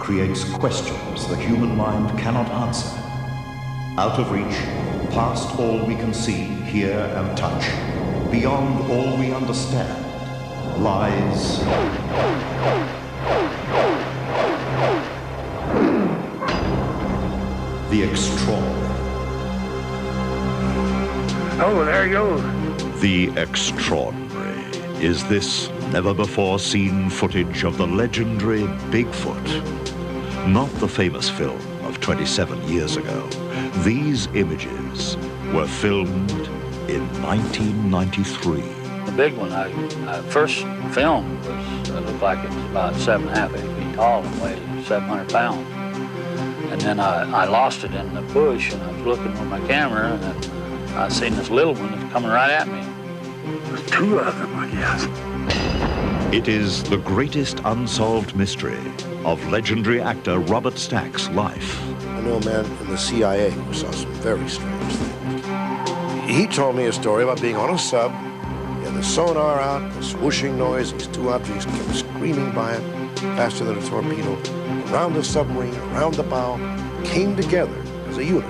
creates questions the human mind cannot answer. Out of reach, past all we can see, hear, and touch, beyond all we understand, lies the extraordinary. Oh, there you go. The extraordinary is this never-before-seen footage of the legendary Bigfoot. Not the famous film of 27 years ago. These images were filmed in 1993. The big one I first filmed was, looked like it was about 7.5 feet tall and weighed 700 pounds. And then I lost it in the bush, and I was looking with my camera, and I seen this little one that's coming right at me. There's two of them, I guess. It is the greatest unsolved mystery of legendary actor Robert Stack's life. I know a man in the CIA who saw some very strange things. He told me a story about being on a sub. He had the sonar out, a swooshing noise. These two objects kept screaming by him, faster than a torpedo, around the submarine, around the bow, came together as a unit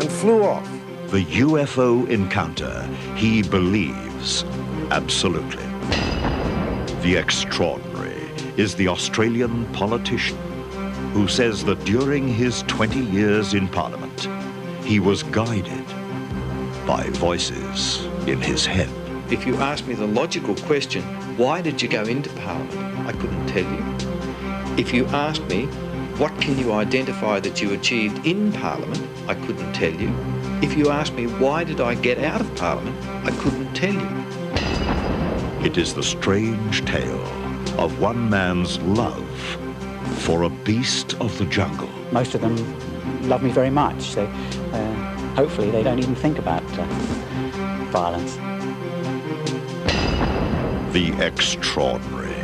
and flew off. The UFO encounter he believes absolutely. The extraordinary is the Australian politician who says that during his 20 years in Parliament, he was guided by voices in his head. If you ask me the logical question, why did you go into Parliament? I couldn't tell you. If you asked me, what can you identify that you achieved in Parliament? I couldn't tell you. If you asked me, why did I get out of Parliament? I couldn't tell you. It is the strange tale of one man's love for a beast of the jungle. Most of them love me very much, so hopefully they don't even think about violence. The extraordinary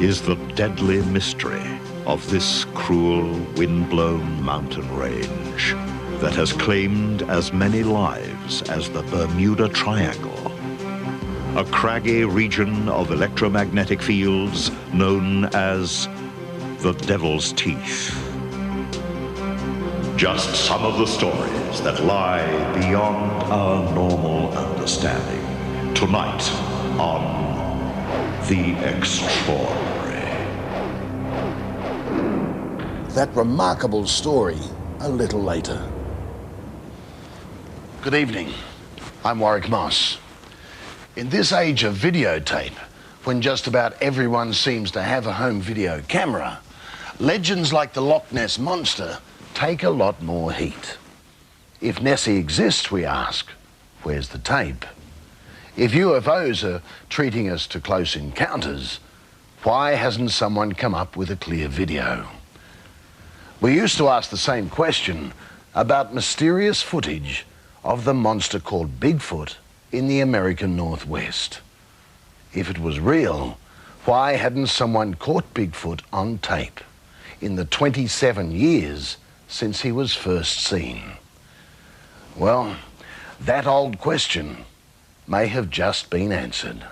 is the deadly mystery of this cruel, wind-blown mountain range that has claimed as many lives as the Bermuda Triangle, a craggy region of electromagnetic fields known as the Devil's Teeth. Just some of the stories that lie beyond our normal understanding. Tonight on The Extraordinary. That remarkable story a little later. Good evening. I'm Warwick Moss. In this age of videotape, when just about everyone seems to have a home video camera, legends like the Loch Ness Monster take a lot more heat. If Nessie exists, we ask, where's the tape? If UFOs are treating us to close encounters, why hasn't someone come up with a clear video? We used to ask the same question about mysterious footage of the monster called Bigfoot in the American Northwest. If it was real, why hadn't someone caught Bigfoot on tape in the 27 years since he was first seen? Well, that old question may have just been answered.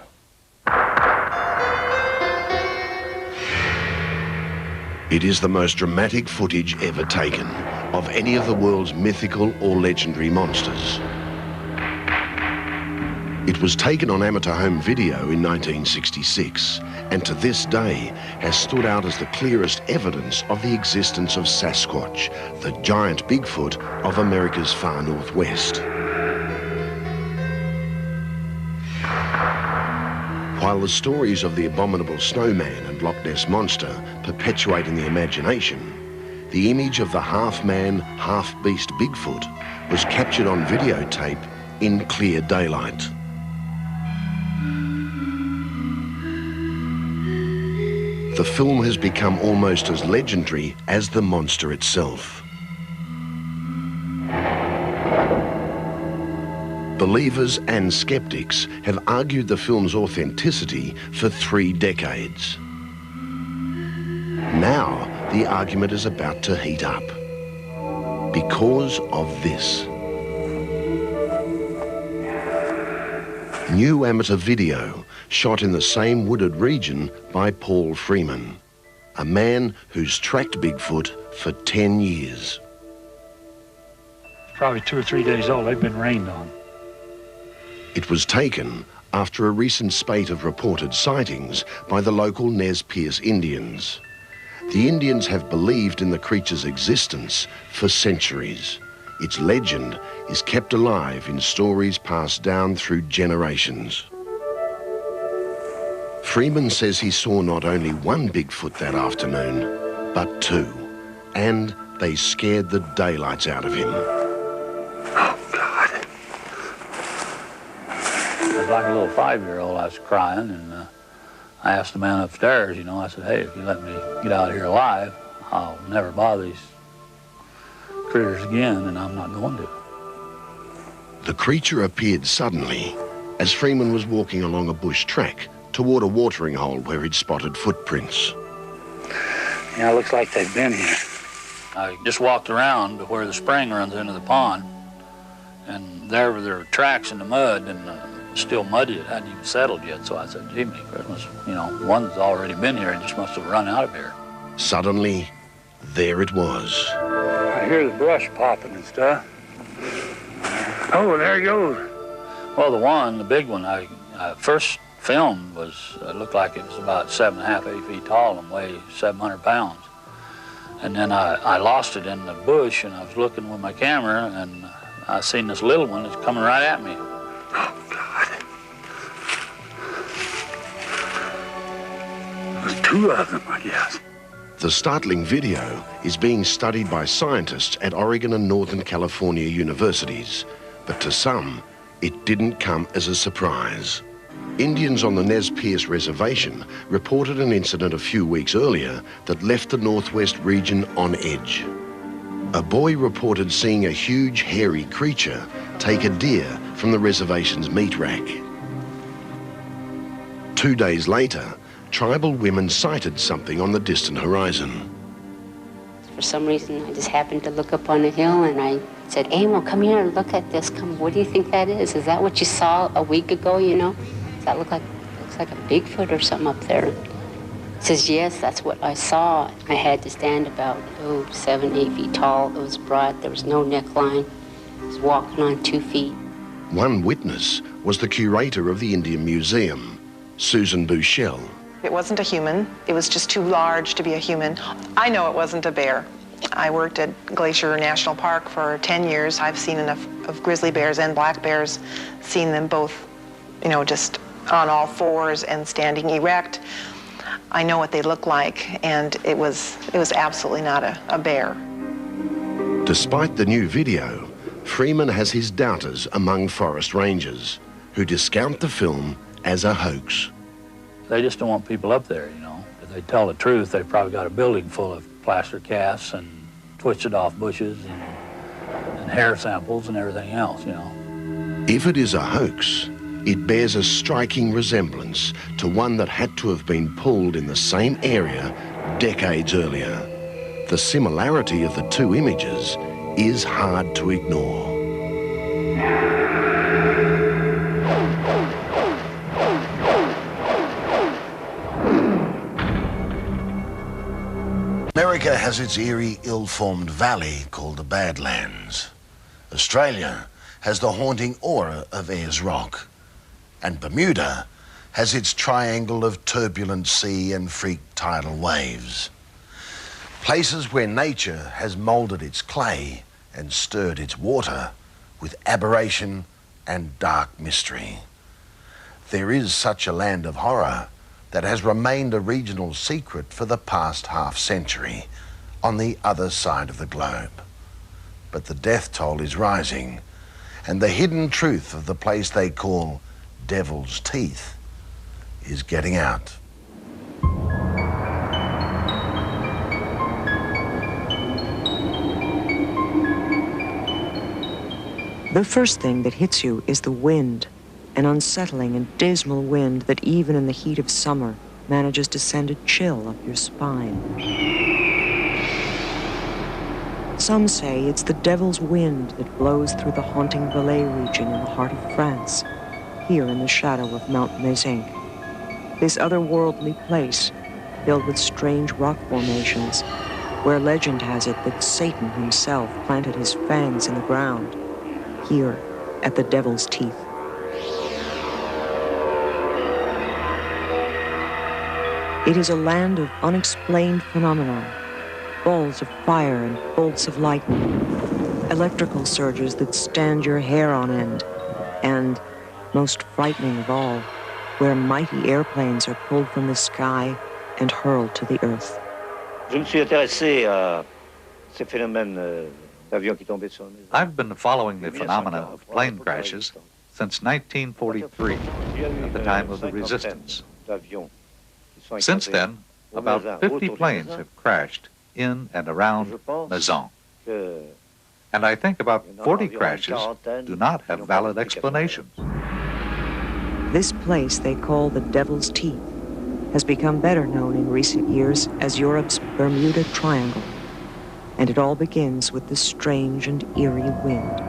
It is the most dramatic footage ever taken of any of the world's mythical or legendary monsters. It was taken on amateur home video in 1966, and to this day has stood out as the clearest evidence of the existence of Sasquatch, the giant Bigfoot of America's far northwest. While the stories of the abominable snowman and Loch Ness Monster perpetuate in the imagination, the image of the half-man, half-beast Bigfoot was captured on videotape in clear daylight. The film has become almost as legendary as the monster itself. Believers and skeptics have argued the film's authenticity for 3 decades. Now, the argument is about to heat up because of this. New amateur video shot in the same wooded region by Paul Freeman. a man who's tracked Bigfoot for 10 years. Probably 2 or 3 days old. They've been rained on. It was taken after a recent spate of reported sightings by the local Nez Perce Indians. The Indians have believed in the creature's existence for centuries. Its legend is kept alive in stories passed down through generations. Freeman says he saw not only one Bigfoot that afternoon, but two, and they scared the daylights out of him. Oh, God. I was like a little 5-year-old. I was crying, and I asked the man upstairs, you know, I said, hey, if you let me get out of here alive, I'll never bother these critters again, and I'm not going to. The creature appeared suddenly as Freeman was walking along a bush track toward a watering hole where he'd spotted footprints. Yeah, it looks like they've been here. I just walked around to where the spring runs into the pond, and there were tracks in the mud, and still muddy. It hadn't even settled yet, so I said, gee, Merry Christmas. You know, one's already been here. It just must have run out of here. Suddenly, there it was. I hear the brush popping and stuff. Oh, there it goes. Well, the big one, I first filmed looked like it was about 7.5, 8 feet tall and weighed 700 pounds. And then I lost it in the bush, and I was looking with my camera, and I seen this little one that's coming right at me. Oh, God. There's 2 of them, I guess. The startling video is being studied by scientists at Oregon and Northern California universities, but to some, it didn't come as a surprise. Indians on the Nez Perce reservation reported an incident a few weeks earlier that left the Northwest region on edge. A boy reported seeing a huge hairy creature take a deer from the reservation's meat rack. 2 days later, tribal women sighted something on the distant horizon. For some reason, I just happened to look up on a hill, and I said, Amo, come here and look at this. Come, what do you think that is? Is that what you saw a week ago, you know? Does that looks like a Bigfoot or something up there? He says, yes, that's what I saw. I had to stand about, 7, 8 feet tall. It was broad. There was no neckline. I was walking on 2 feet. One witness was the curator of the Indian Museum, Susan Bushell. It wasn't a human. It was just too large to be a human. I know it wasn't a bear. I worked at Glacier National Park for 10 years. I've seen enough of grizzly bears and black bears, seen them both, you know, just on all fours and standing erect. I know what they look like, and it was absolutely not a bear. Despite the new video, Freeman has his doubters among forest rangers who discount the film as a hoax. They just don't want people up there, you know. If they tell the truth, they've probably got a building full of plaster casts and twisted off bushes and hair samples and everything else, you know. If it is a hoax, it bears a striking resemblance to one that had to have been pulled in the same area decades earlier. The similarity of the two images is hard to ignore. America has its eerie, ill-formed valley called the Badlands. Australia has the haunting aura of Ayers Rock. And Bermuda has its triangle of turbulent sea and freak tidal waves. Places where nature has moulded its clay and stirred its water with aberration and dark mystery. There is such a land of horror that has remained a regional secret for the past half-century on the other side of the globe. But the death toll is rising, and the hidden truth of the place they call Devil's Teeth is getting out. The first thing that hits you is the wind, an unsettling and dismal wind that even in the heat of summer manages to send a chill up your spine. Some say it's the devil's wind that blows through the haunting Valais region in the heart of France, here in the shadow of Mount Mézenc. This otherworldly place filled with strange rock formations, where legend has it that Satan himself planted his fangs in the ground, here at the Devil's Teeth. It is a land of unexplained phenomena, balls of fire and bolts of lightning, electrical surges that stand your hair on end, and, most frightening of all, where mighty airplanes are pulled from the sky and hurled to the earth. Je me suis intéressé à ces phénomènes d'avions qui tombaient sur la maison. I've been following the phenomena of plane crashes since 1943, at the time of the resistance. Since then, about 50 planes have crashed in and around Maison. And I think about 40 crashes do not have valid explanations. This place they call the Devil's Teeth has become better known in recent years as Europe's Bermuda Triangle. And it all begins with the strange and eerie wind.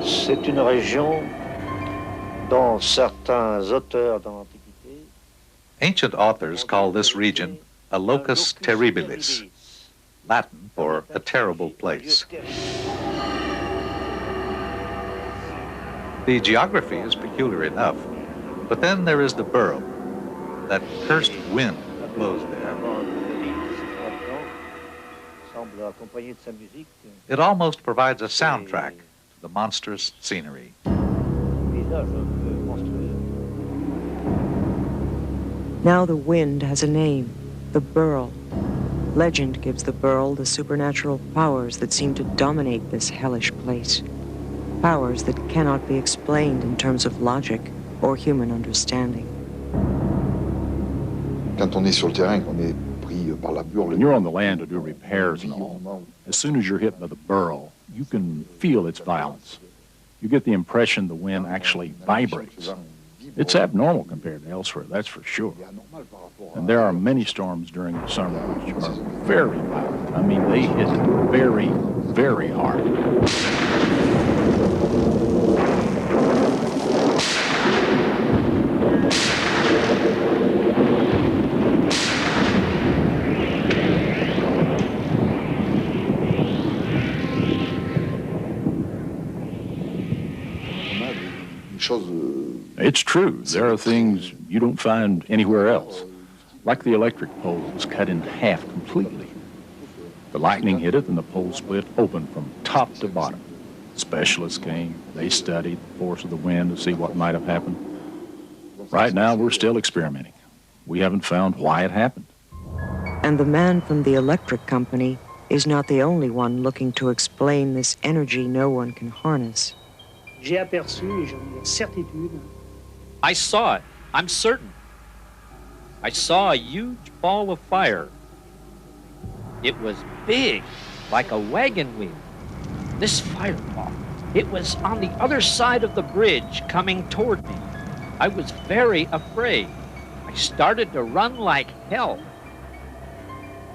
C'est une région dont certains auteurs dans l'Antiquité. Ancient authors call this region a locus terribilis, Latin for a terrible place. The geography is peculiar enough, but then there is the Burl, that cursed wind that blows there. It almost provides a soundtrack to the monstrous scenery. Now the wind has a name, the Burl. Legend gives the Burl the supernatural powers that seem to dominate this hellish place. Powers that cannot be explained in terms of logic or human understanding. When you're on the land to do repairs and all, as soon as you're hit by the Burl, you can feel its violence. You get the impression the wind actually vibrates. It's abnormal compared to elsewhere, that's for sure. And there are many storms during the summer which are very violent. I mean, they hit very, very hard. It's true. There are things you don't find anywhere else. Like the electric pole was cut in half completely. The lightning hit it and the pole split open from top to bottom. Specialists came. They studied the force of the wind to see what might have happened. Right now, we're still experimenting. We haven't found why it happened. And the man from the electric company is not the only one looking to explain this energy no one can harness. J'ai aperçu et j'en ai certitude. I saw it. I'm certain. I saw a huge ball of fire. It was big, like a wagon wheel. This fireball, it was on the other side of the bridge coming toward me. I was very afraid. I started to run like hell.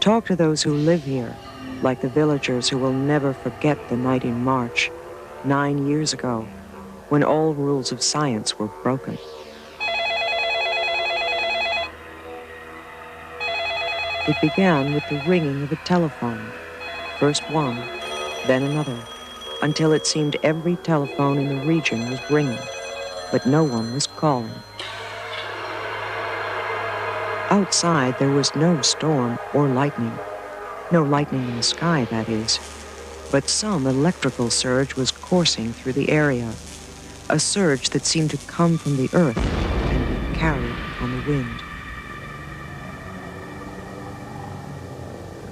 Talk to those who live here, like the villagers who will never forget the night in March, 9 years ago, when all rules of science were broken. It began with the ringing of a telephone, first one, then another, until it seemed every telephone in the region was ringing, but no one was calling. Outside, there was no storm or lightning. No lightning in the sky, that is. But some electrical surge was coursing through the area, a surge that seemed to come from the earth and be carried on the wind.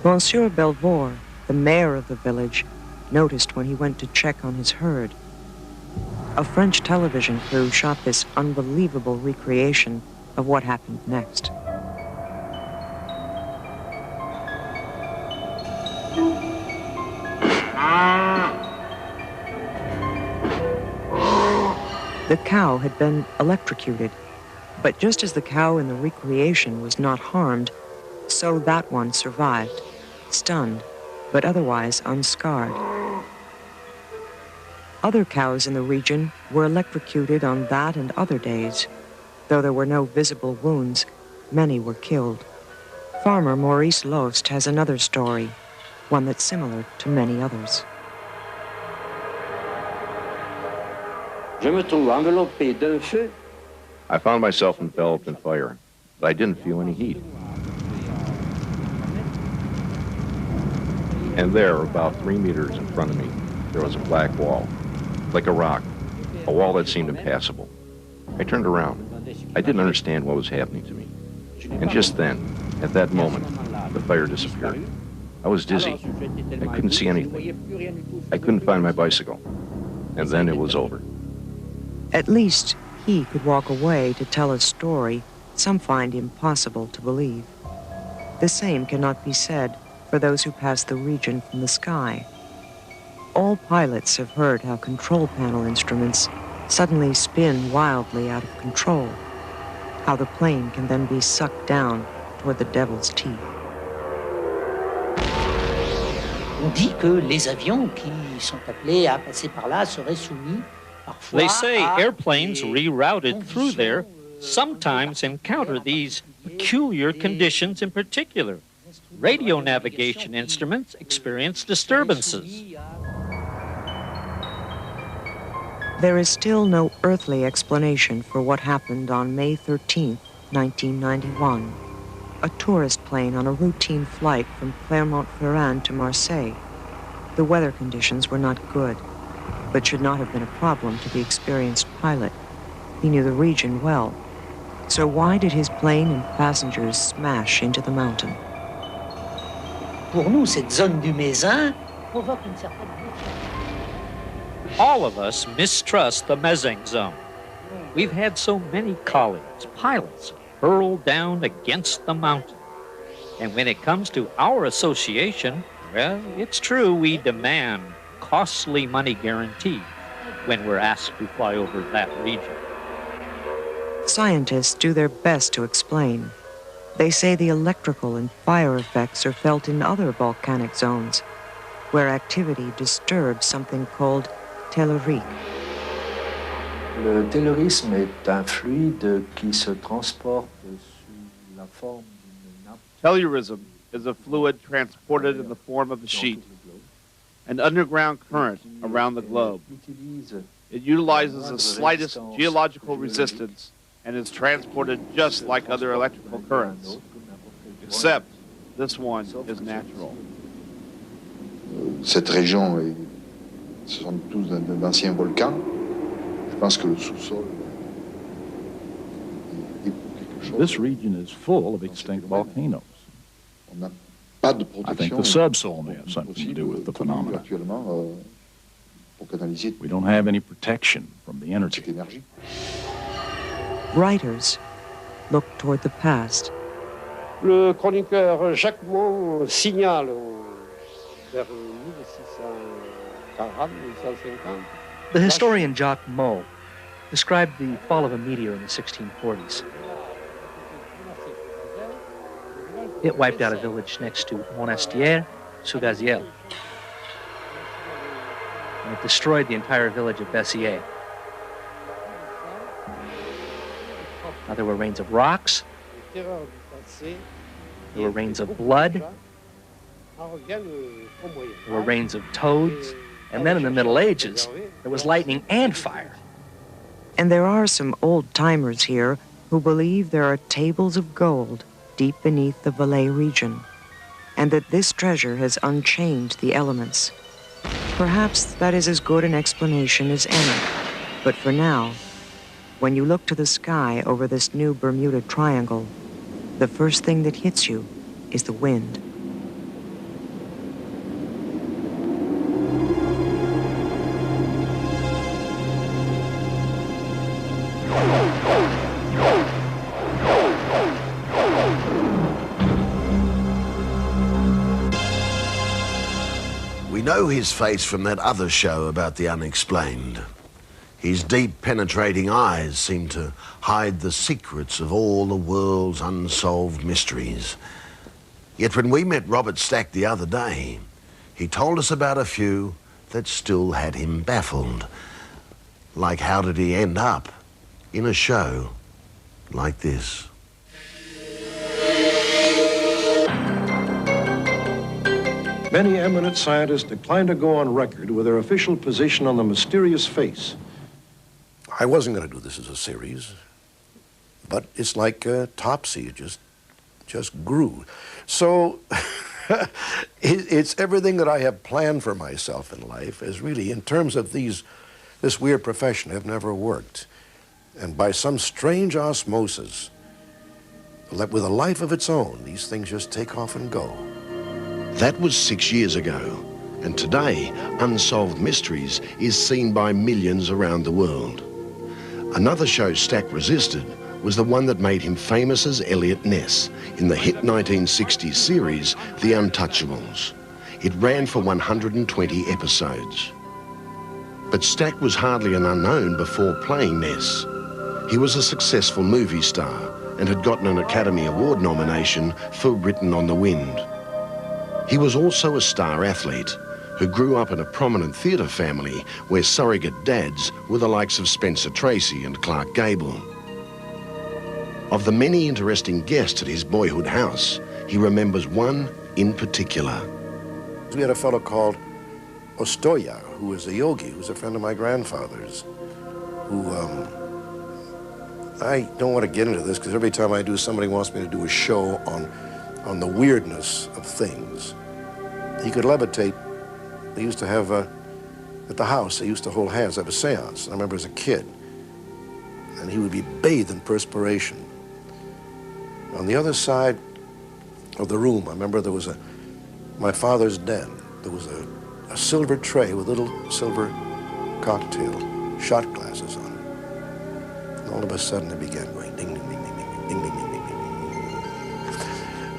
Monsieur Belvoir, the mayor of the village, noticed when he went to check on his herd. A French television crew shot this unbelievable recreation of what happened next. The cow had been electrocuted, but just as the cow in the recreation was not harmed, so that one survived, stunned, but otherwise unscarred. Other cows in the region were electrocuted on that and other days. Though there were no visible wounds, many were killed. Farmer Maurice Loest has another story, one that's similar to many others. I found myself enveloped in fire, but I didn't feel any heat. And there, about 3 meters in front of me, there was a black wall, like a rock, a wall that seemed impassable. I turned around. I didn't understand what was happening to me. And just then, at that moment, the fire disappeared. I was dizzy. I couldn't see anything. I couldn't find my bicycle. And then it was over. At least he could walk away to tell a story some find impossible to believe. The same cannot be said for those who pass the region from the sky. All pilots have heard how control panel instruments suddenly spin wildly out of control, how the plane can then be sucked down toward the devil's teeth. On dit que les avions qui sont appelés à passer par là seraient soumis parfois. They say airplanes rerouted through there sometimes encounter these peculiar conditions in particular. Radio navigation instruments experience disturbances. There is still no earthly explanation for what happened on May 13, 1991. A tourist plane on a routine flight from Clermont-Ferrand to Marseille. The weather conditions were not good, but should not have been a problem to the experienced pilot. He knew the region well. So why did his plane and passengers smash into the mountain? Pour nous, cette zone du Mézin provoque une certaine méfiance. All of us mistrust the Mézin zone. We've had so many colleagues, pilots, hurled down against the mountain. And when it comes to our association, well, it's true we demand costly money guarantees when we're asked to fly over that region. Scientists do their best to explain. They say the electrical and fire effects are felt in other volcanic zones, where activity disturbs something called tellurique. Le tellurisme est un fluide qui se transporte sous la forme d'une nappe. Tellurism is a fluid transported in the form of a sheet, an underground current around the globe. It utilizes the slightest geological resistance and is transported just like other electrical currents, except this one is natural. Cette région, ce sont tous d'anciens volcans. Je pense que le sous-sol est quelque chose. This region is full of extinct volcanoes. On n'a pas de I think protection. the subsoil may have something to do with the phenomena. Actuellement, pour canaliser We don't have any protection from the energy. cette énergie. Writers look toward the past. Le chroniqueur Jacques Mon signale vers 1640-1650. The historian Jacques Mo described the fall of a meteor in the 1640s. It wiped out a village next to Monastier-sous-Gaziel. And it destroyed the entire village of Bessières. Now, there were rains of rocks, there were rains of blood, there were rains of toads, and then in the Middle Ages, there was lightning and fire. And there are some old-timers here who believe there are tables of gold deep beneath the Valais region, and that this treasure has unchained the elements. Perhaps that is as good an explanation as any, but for now, when you look to the sky over this new Bermuda Triangle, the first thing that hits you is the wind. We know his face from that other show about the unexplained. His deep, penetrating eyes seem to hide the secrets of all the world's unsolved mysteries. Yet when we met Robert Stack the other day, he told us about a few that still had him baffled. Like, how did he end up in a show like this? Many eminent scientists declined to go on record with their official position on the mysterious face. I wasn't going to do this as a series, but it's like Topsy. It just grew. So it's everything that I have planned for myself in life is really, in terms of this weird profession, have never worked. And by some strange osmosis, with a life of its own, these things just take off and go. That was 6 years ago, and today, Unsolved Mysteries is seen by millions around the world. Another show Stack resisted was the one that made him famous as Eliot Ness in the hit 1960s series, The Untouchables. It ran for 120 episodes. But Stack was hardly an unknown before playing Ness. He was a successful movie star and had gotten an Academy Award nomination for Written on the Wind. He was also a star athlete who grew up in a prominent theatre family where surrogate dads were the likes of Spencer Tracy and Clark Gable. Of the many interesting guests at his boyhood house, he remembers one in particular. We had a fellow called Ostoya, who was a yogi, who was a friend of my grandfather's, who, I don't want to get into this because every time I do, somebody wants me to do a show on the weirdness of things. He could levitate. They used to have, at the house, they used to hold hands, have a seance. I remember as a kid, and he would be bathed in perspiration. On the other side of the room, I remember there was my father's den. There was a silver tray with little silver cocktail shot glasses on it. And all of a sudden, it began going ding, ding, ding, ding, ding, ding, ding, ding, ding, ding, ding.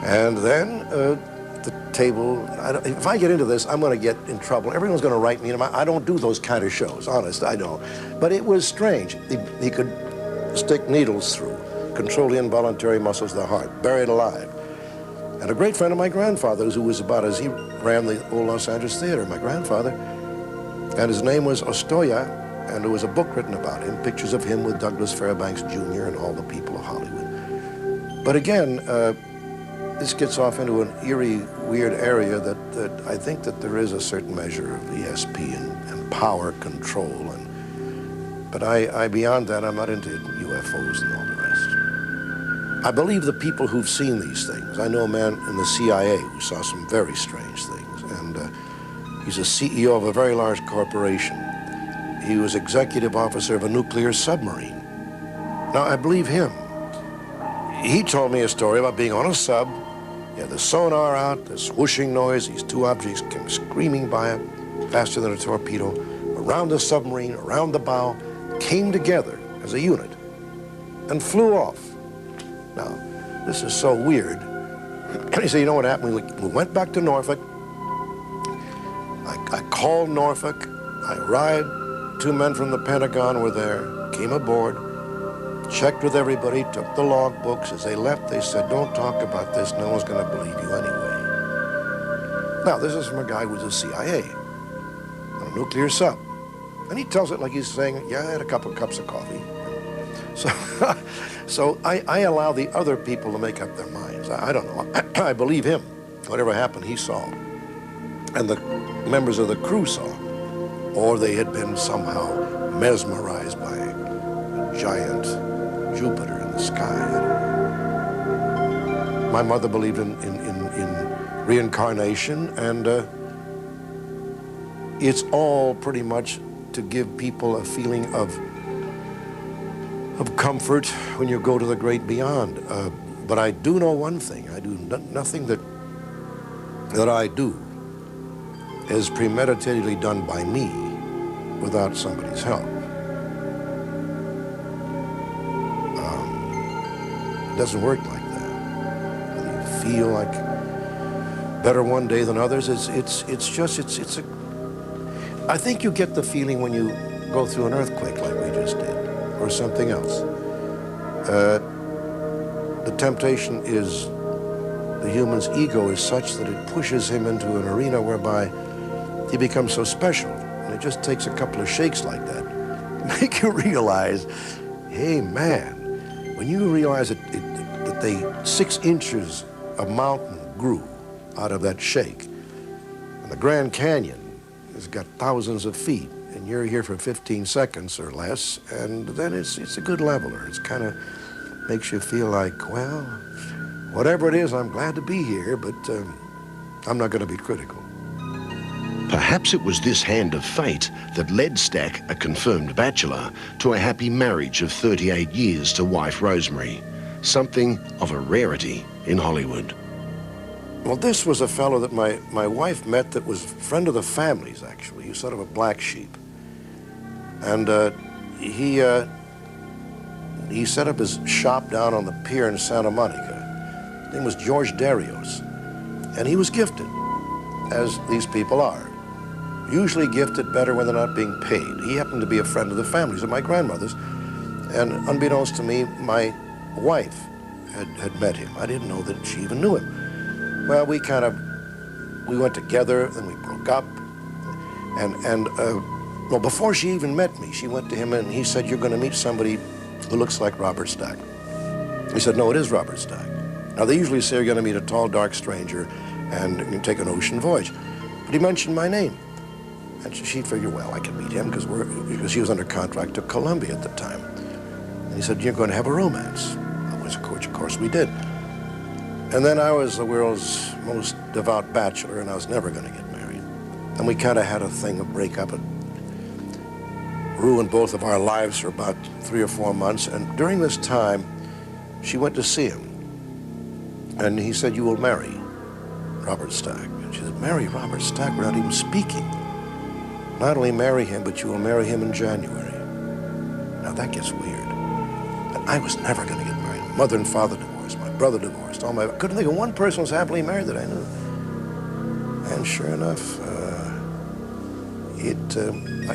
And then the table, if I get into this, I'm going to get in trouble. Everyone's going to write me. I don't do those kind of shows, honest, I don't. But it was strange. He could stick needles through, control the involuntary muscles of the heart, buried alive. And a great friend of my grandfather's, who was about as he ran the old Los Angeles Theater, my grandfather, and his name was Ostoya, and there was a book written about him, pictures of him with Douglas Fairbanks Jr. and all the people of Hollywood. But again, this gets off into an eerie, weird area that I think that there is a certain measure of ESP and power control. But beyond that, I'm not into UFOs and all the rest. I believe the people who've seen these things. I know a man in the CIA who saw some very strange things, and he's a CEO of a very large corporation. He was executive officer of a nuclear submarine. Now, I believe him. He told me a story about being on a sub. He had the sonar out, this whooshing noise, these two objects came screaming by him, faster than a torpedo, around the submarine, around the bow, came together as a unit and flew off. Now, this is so weird. And he said, you know what happened? We went back to Norfolk. I called Norfolk. I arrived. 2 men from the Pentagon were there, came aboard, checked with everybody, took the log books. As they left, they said, don't talk about this. No one's going to believe you anyway. Now, this is from a guy who was a CIA on a nuclear sub. And he tells it like he's saying, yeah, I had a couple of cups of coffee. So I allow the other people to make up their minds. I don't know. I believe him. Whatever happened, he saw. And the members of the crew saw. Or they had been somehow mesmerized by a giant Jupiter in the sky. My mother believed in reincarnation, and it's all pretty much to give people a feeling of comfort when you go to the great beyond. But I do know one thing. I do nothing that I do is premeditatedly done by me without somebody's help. It doesn't work like that. When you feel like better one day than others, I think you get the feeling when you go through an earthquake like we just did, or something else. The temptation is the human's ego is such that it pushes him into an arena whereby he becomes so special And it just takes a couple of shakes like that to make you realize, hey, man, when you realize that they 6 inches of mountain grew out of that shake, and the Grand Canyon has got thousands of feet, and you're here for 15 seconds or less, and then it's a good leveler. It's kind of makes you feel like, well, whatever it is, I'm glad to be here, but I'm not going to be critical. Perhaps it was this hand of fate that led Stack, a confirmed bachelor, to a happy marriage of 38 years to wife Rosemary, something of a rarity in Hollywood. Well, this was a fellow that my wife met that was a friend of the family's, actually. He was sort of a black sheep. And he set up his shop down on the pier in Santa Monica. His name was George Darius. And he was gifted, as these people are. Usually gifted better when they're not being paid. He happened to be a friend of the family's, of my grandmother's. And unbeknownst to me, my wife had met him. I didn't know that she even knew him. Well, we went together, then we broke up. Well, before she even met me, she went to him and he said, you're going to meet somebody who looks like Robert Stack. He said, no, it is Robert Stack. Now, they usually say you're going to meet a tall, dark stranger and you take an ocean voyage. But he mentioned my name. And she figured, well, I can meet him because he was under contract to Columbia at the time. And he said, you're going to have a romance. Of course we did. And then I was the world's most devout bachelor, and I was never going to get married. And we kind of had a thing, a breakup. It ruined both of our lives for about 3 or 4 months. And during this time, she went to see him. And he said, you will marry Robert Stack. And she said, marry Robert Stack without even speaking. Not only marry him, but you will marry him in January. Now that gets weird. And I was never going to get married. Mother and father divorced, my brother divorced. I couldn't think of one person who was happily married that I knew. And sure enough,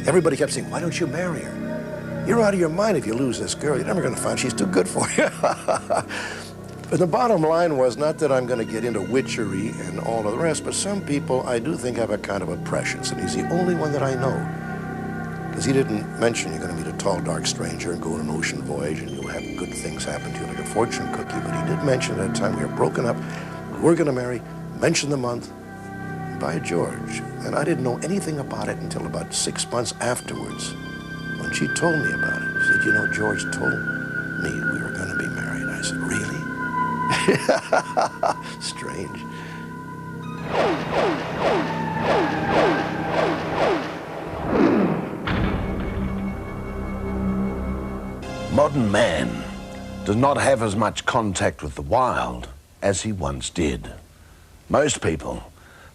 everybody kept saying, why don't you marry her? You're out of your mind if you lose this girl. You're never going to find she's too good for you. But the bottom line was not that I'm going to get into witchery and all of the rest, but some people I do think have a kind of a prescience, and he's the only one that I know. Because he didn't mention you're going to meet a tall, dark stranger and go on an ocean voyage and you'll have good things happen to you like a fortune cookie, but he did mention at that time we were broken up, we were going to marry, mention the month, by George. And I didn't know anything about it until about 6 months afterwards when she told me about it. She said, you know, George told me we were going to be married. I said, really? Strange. Modern man does not have as much contact with the wild as he once did. Most people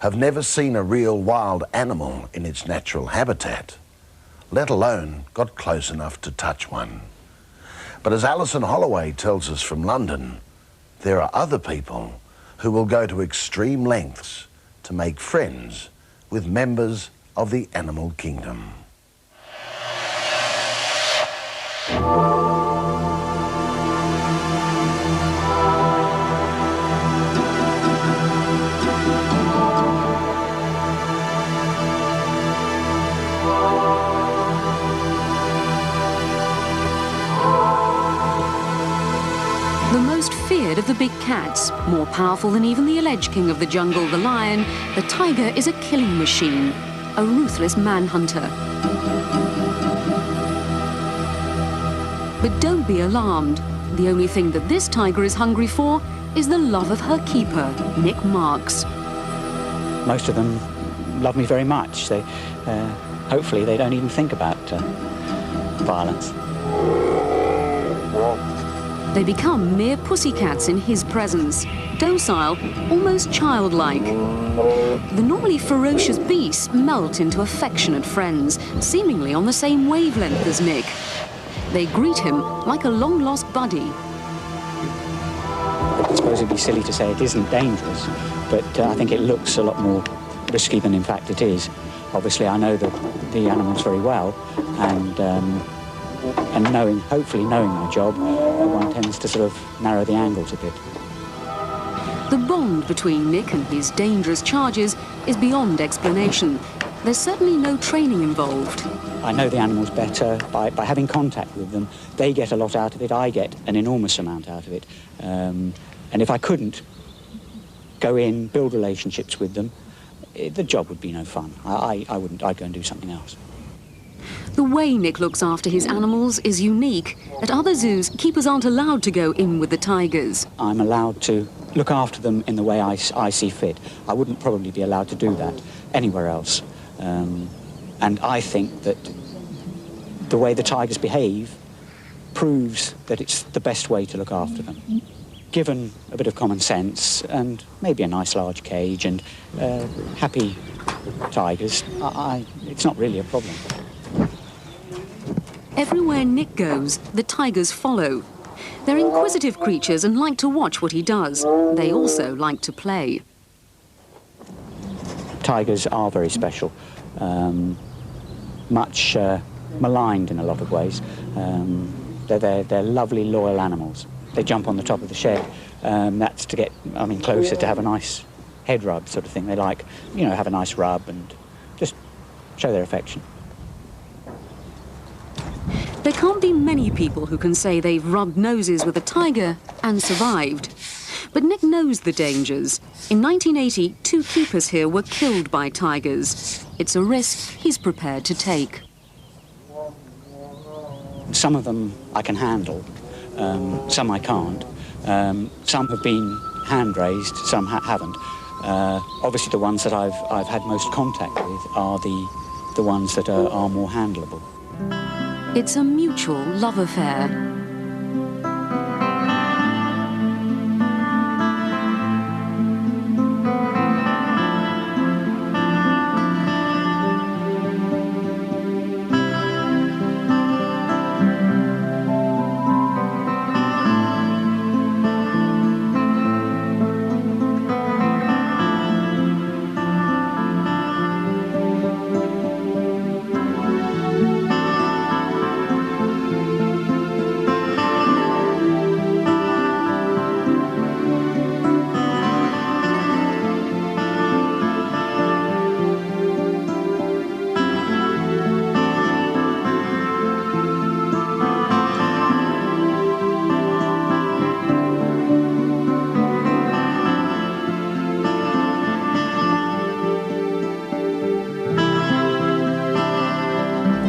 have never seen a real wild animal in its natural habitat, let alone got close enough to touch one. But as Alison Holloway tells us from London, there are other people who will go to extreme lengths to make friends with members of the animal kingdom. The most feared of the big cats, more powerful than even the alleged king of the jungle, the lion, the tiger is a killing machine, a ruthless manhunter. But don't be alarmed. The only thing that this tiger is hungry for is the love of her keeper, Nick Marks. Most of them love me very much. Hopefully they don't even think about violence. They become mere pussycats in his presence, docile, almost childlike. The normally ferocious beasts melt into affectionate friends, seemingly on the same wavelength as Nick. They greet him like a long-lost buddy. I suppose it'd be silly to say it isn't dangerous, but I think it looks a lot more risky than in fact it is. Obviously, I know the animals very well, and hopefully knowing my job, one tends to sort of narrow the angles a bit. The bond between Nick and his dangerous charges is beyond explanation. there's certainly no training involved. I know the animals better by having contact with them. They get a lot out of it, I get an enormous amount out of it. And if I couldn't go in, build relationships with them, the job would be no fun. I wouldn't, I'd go and do something else. The way Nick looks after his animals is unique. At other zoos, keepers aren't allowed to go in with the tigers. I'm allowed to look after them in the way I see fit. I wouldn't probably be allowed to do that anywhere else. And I think that the way the tigers behave proves that it's the best way to look after them. Given a bit of common sense and maybe a nice large cage and happy tigers, it's not really a problem. Everywhere Nick goes, the tigers follow. They're inquisitive creatures and like to watch what he does. They also like to play. Tigers are very special, much maligned in a lot of ways. They're lovely, loyal animals. They jump on the top of the shed. That's to get, closer to have a nice head rub sort of thing. They like, have a nice rub and just show their affection. There can't be many people who can say they've rubbed noses with a tiger and survived. But Nick knows the dangers. In 1980, 2 keepers here were killed by tigers. It's a risk he's prepared to take. Some of them I can handle, some I can't. Some have been hand-raised, some haven't. Obviously the ones that I've had most contact with are the ones that are more handleable. It's a mutual love affair.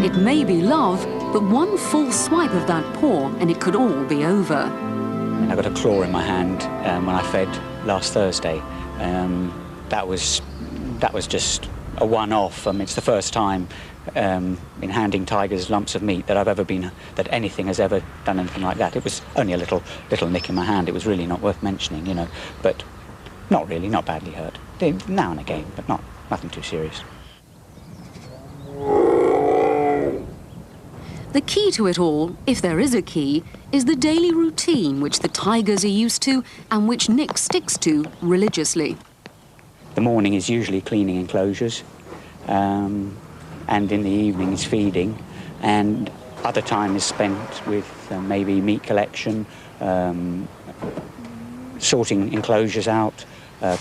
It may be love, but one false swipe of that paw and it could all be over. I got a claw in my hand when I fed last Thursday. That was just a one-off. It's the first time in handing tigers lumps of meat that that anything has ever done anything like that. It was only a little nick in my hand. It was really not worth mentioning, but not really, not badly hurt. Now and again, but nothing too serious. The key to it all, if there is a key, is the daily routine which the tigers are used to and which Nick sticks to religiously. The morning is usually cleaning enclosures, and in the evening is feeding, and other time is spent with maybe meat collection, sorting enclosures out,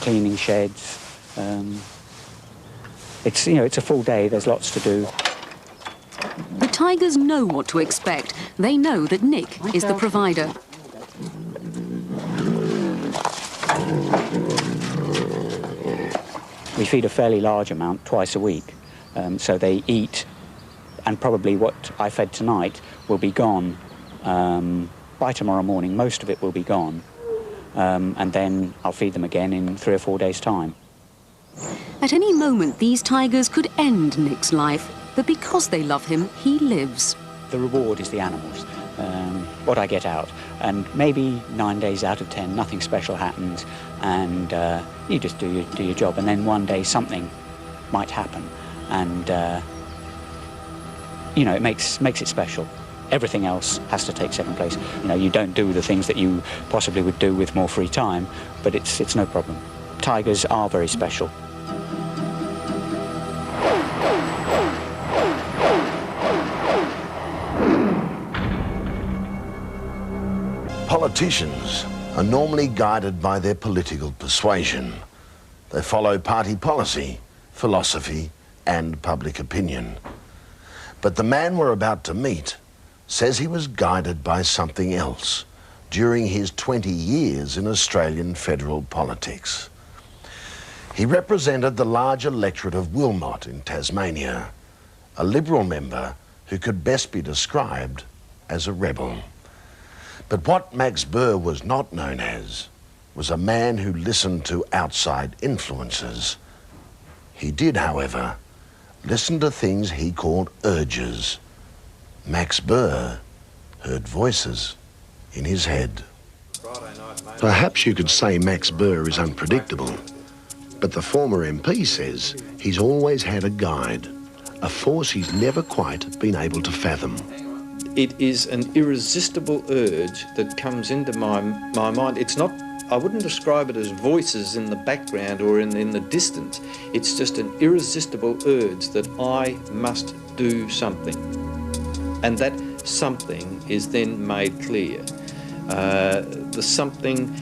cleaning sheds. It's a full day. There's lots to do. The tigers know what to expect. They know that Nick is the provider. We feed a fairly large amount twice a week, so they eat, and probably what I fed tonight will be gone by tomorrow morning. Most of it will be gone, and then I'll feed them again in 3 or 4 days' time. At any moment, these tigers could end Nick's life, but because they love him, he lives. The reward is the animals, what I get out, and maybe 9 days out of 10, nothing special happens, and you just do your job, and then one day something might happen, and it makes it special. Everything else has to take second place. You don't do the things that you possibly would do with more free time, but it's no problem. Tigers are very special. Politicians are normally guided by their political persuasion. They follow party policy, philosophy, and public opinion. But the man we're about to meet says he was guided by something else during his 20 years in Australian federal politics. He represented the large electorate of Wilmot in Tasmania, a Liberal member who could best be described as a rebel. But what Max Burr was not known as was a man who listened to outside influences. He did, however, listen to things he called urges. Max Burr heard voices in his head. Perhaps you could say Max Burr is unpredictable, but the former MP says he's always had a guide, a force he's never quite been able to fathom. It is an irresistible urge that comes into my mind. It's not, I wouldn't describe it as voices in the background or in the distance. It's just an irresistible urge that I must do something. And that something is then made clear. The something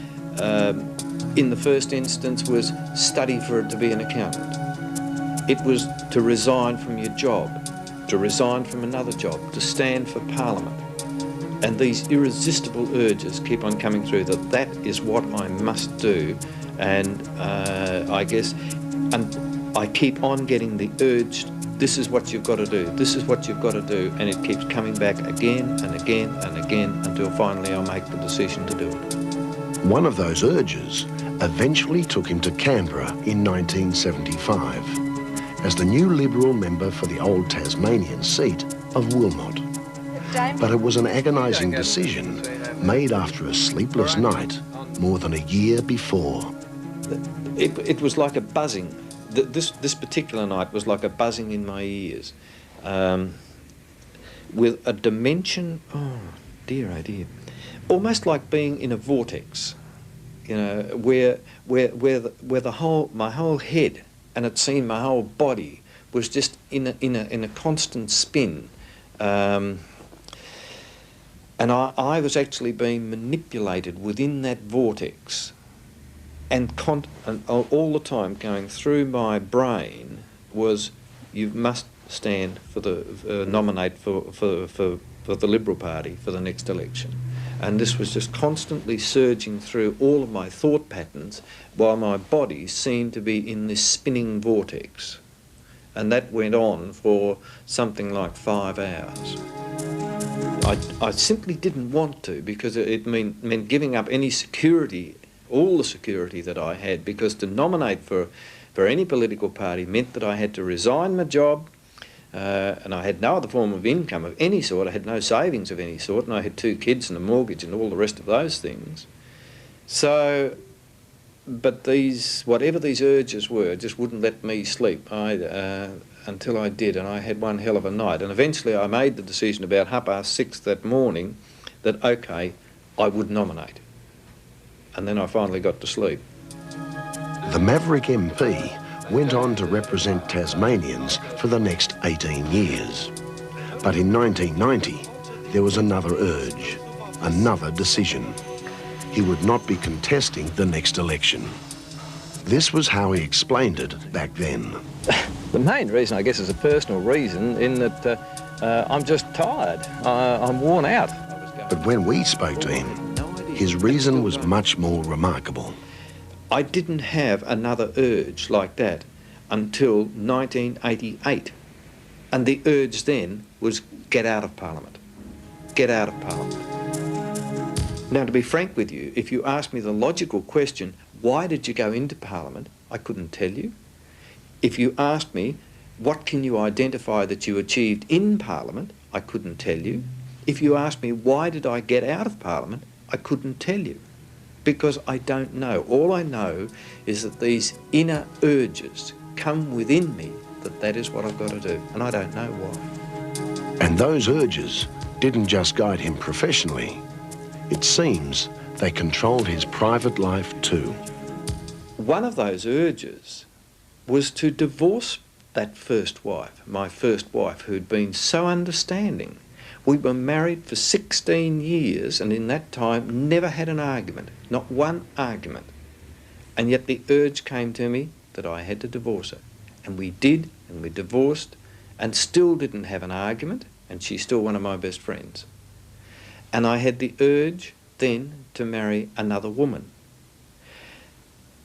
in the first instance was study for it to be an accountant. It was to resign from your job, to resign from another job, to stand for Parliament. And these irresistible urges keep on coming through that that is what I must do. And I guess, and I keep on getting the urge, this is what you've got to do, this is what you've got to do, and it keeps coming back again and again and again until finally I make the decision to do it. One of those urges eventually took him to Canberra in 1975 as the new Liberal member for the old Tasmanian seat of Wilmot. But it was an agonising decision made after a sleepless night more than a year before. It was like a buzzing. This particular night was like a buzzing in my ears, with a dimension, oh dear, almost like being in a vortex, you know, where the whole, my whole head, and it seemed my whole body was just in a constant spin, and I was actually being manipulated within that vortex, and all the time going through my brain was, you must stand for the nominate for the Liberal Party for the next election. And this was just constantly surging through all of my thought patterns while my body seemed to be in this spinning vortex. And that went on for something like 5 hours. I simply didn't want to, because it meant giving up any security, all the security that I had, because to nominate for any political party meant that I had to resign my job, and I had no other form of income of any sort. I had no savings of any sort, and I had 2 kids and a mortgage and all the rest of those things. So, but whatever these urges were, just wouldn't let me sleep until I did, and I had one hell of a night. And eventually I made the decision about 6:30 that morning that, okay, I would nominate. And then I finally got to sleep. The Maverick MP went on to represent Tasmanians for the next 18 years. But in 1990, there was another urge, another decision. He would not be contesting the next election. This was how he explained it back then. The main reason, I guess, is a personal reason, in that I'm just tired. I'm worn out. But when we spoke to him, his reason was much more remarkable. I didn't have another urge like that until 1988. And the urge then was get out of Parliament. Get out of Parliament. Now, to be frank with you, if you ask me the logical question, why did you go into Parliament, I couldn't tell you. If you asked me, what can you identify that you achieved in Parliament, I couldn't tell you. If you asked me, why did I get out of Parliament, I couldn't tell you. Because I don't know. All I know is that these inner urges come within me, that is what I've got to do, and I don't know why. And those urges didn't just guide him professionally. It seems they controlled his private life too. One of those urges was to divorce that first wife, my first wife, who'd been so understanding. We were married for 16 years, and in that time never had an argument, not one argument. And yet the urge came to me that I had to divorce her. And we did, and we divorced and still didn't have an argument, and she's still one of my best friends. And I had the urge then to marry another woman.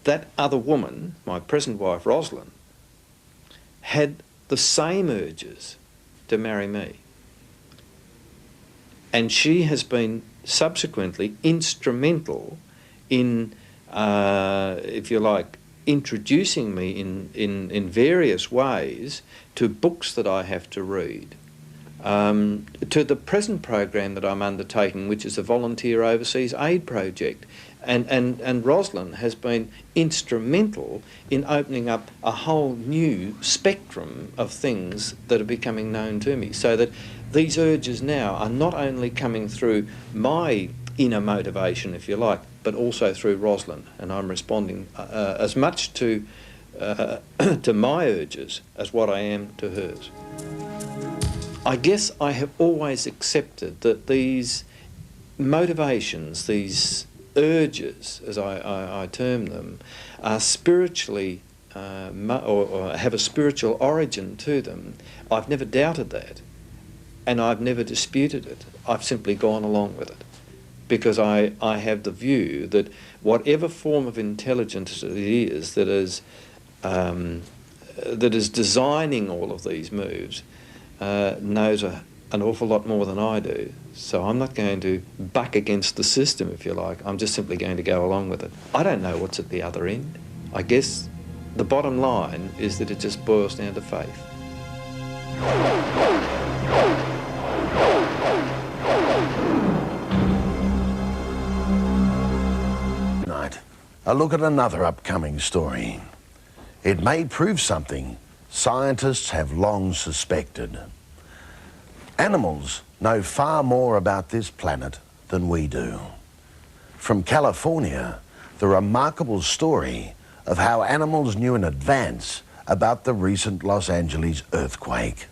That other woman, my present wife Rosalind, had the same urges to marry me. And she has been subsequently instrumental in, if you like, introducing me in various ways to books that I have to read, to the present program that I'm undertaking, which is a volunteer overseas aid project. And Rosalind has been instrumental in opening up a whole new spectrum of things that are becoming known to me, so that these urges now are not only coming through my inner motivation, if you like, but also through Rosalind, and I'm responding as much to my urges as what I am to hers. I guess I have always accepted that these motivations, these urges, as I term them, are spiritually, or have a spiritual origin to them. I've never doubted that, and I've never disputed it. I've simply gone along with it, because I have the view that whatever form of intelligence it is that is designing all of these moves knows an awful lot more than I do. So I'm not going to buck against the system, if you like. I'm just simply going to go along with it. I don't know what's at the other end. I guess the bottom line is that it just boils down to faith. Tonight, a look at another upcoming story. It may prove something scientists have long suspected. Animals know far more about this planet than we do. From California, the remarkable story of how animals knew in advance about the recent Los Angeles earthquake.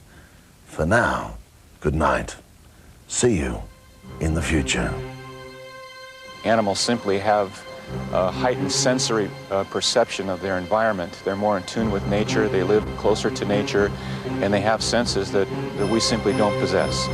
For now, good night. See you in the future. Animals simply have a heightened sensory perception of their environment. They're more in tune with nature, they live closer to nature, and they have senses that we simply don't possess.